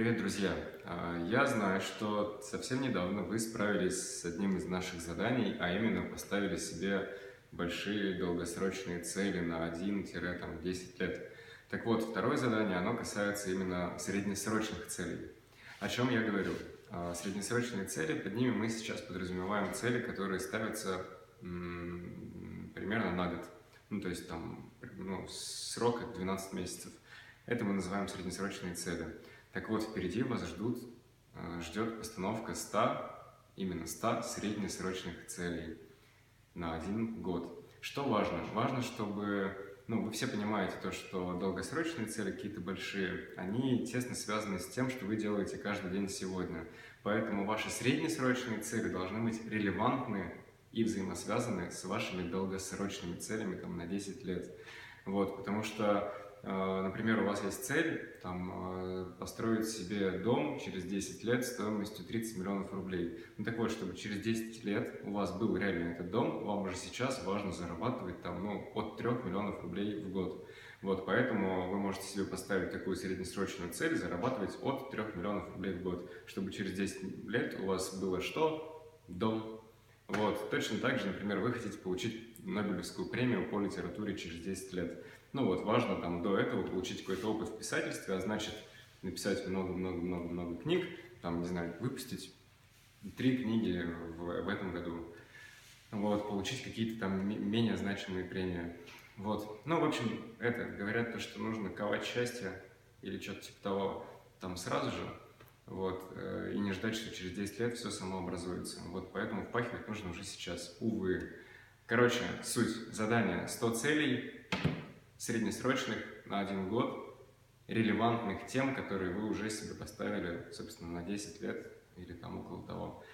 Привет, друзья! Я знаю, что совсем недавно вы справились с одним из наших заданий, а именно поставили себе большие долгосрочные цели на 1-10 лет. Так вот, второе задание, оно касается именно среднесрочных целей. О чем я говорю? Среднесрочные цели, под ними мы сейчас подразумеваем цели, которые ставятся примерно на год. То есть там срок 12 месяцев. Это мы называем среднесрочные цели. Так вот, впереди вас ждет постановка 100, именно 100 среднесрочных целей на 1 год. Что важно? Важно, чтобы, вы все понимаете то, что долгосрочные цели, какие-то большие, они тесно связаны с тем, что вы делаете каждый день сегодня. Поэтому ваши среднесрочные цели должны быть релевантны и взаимосвязаны с вашими долгосрочными целями на 10 лет. Вот, потому что например, у вас есть цель построить себе дом через 10 лет стоимостью 30 миллионов рублей. Так вот, чтобы через 10 лет у вас был реально этот дом, вам уже сейчас важно зарабатывать от 3 миллионов рублей в год. Вот, поэтому вы можете себе поставить такую среднесрочную цель, зарабатывать от 3 миллионов рублей в год, чтобы через 10 лет у вас было что? Дом. Вот, точно так же, например, вы хотите получить Нобелевскую премию по литературе через 10 лет. Важно до этого получить какой-то опыт в писательстве, а значит написать много-много-много книг, выпустить 3 книги в этом году, получить какие-то менее значимые премии. В общем, говорят то, что нужно ковать счастье или что-то типа того сразу же, и не ждать, что через 10 лет все само образуется. Поэтому впахивать нужно уже сейчас, увы. Короче, суть задания: 100 целей среднесрочных на 1 год, релевантных тем, которые вы уже себе поставили, собственно, на 10 лет или около того.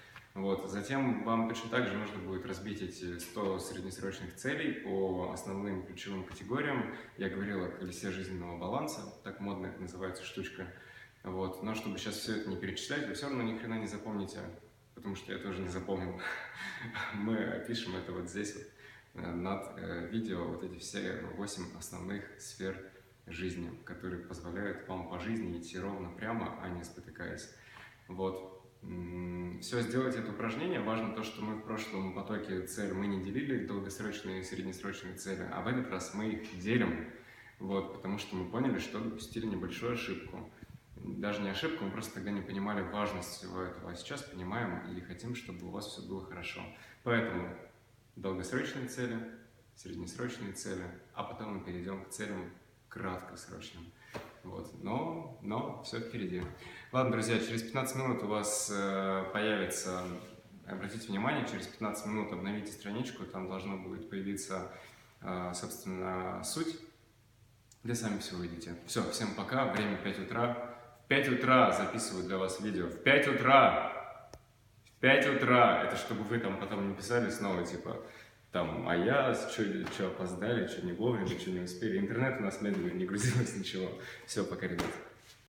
Затем вам точно так же нужно будет разбить эти 100 среднесрочных целей по основным ключевым категориям. Я говорил о колесе жизненного баланса, так модно это называется штучка. Но чтобы сейчас все это не перечислять, вы все равно ни хрена не запомните, потому что я тоже не запомнил. Мы опишем это здесь над видео, эти все 8 основных сфер жизни, которые позволяют вам по жизни идти ровно прямо, а не спотыкаясь. Все, сделать это упражнение. Важно то, что мы в прошлом потоке цель мы не делили долгосрочные и среднесрочные цели, а в этот раз мы их делим, потому что мы поняли, что допустили небольшую ошибку. Даже не ошибку, мы просто тогда не понимали важность всего этого, а сейчас понимаем и хотим, чтобы у вас все было хорошо. Поэтому долгосрочные цели, среднесрочные цели, а потом мы перейдем к целям краткосрочным. Но все впереди. Ладно, друзья, через 15 минут у вас появится, обратите внимание, через 15 минут обновите страничку, там должно будет появиться, собственно, суть, где сами все увидите. Все, всем пока, время 5 утра. В 5 утра записываю для вас видео. В 5 утра! В 5 утра! Это чтобы вы потом не писали снова, а я, что опоздали, что не вовремя, что не успели. Интернет у нас медленно, не грузилось ничего. Все, пока, ребят.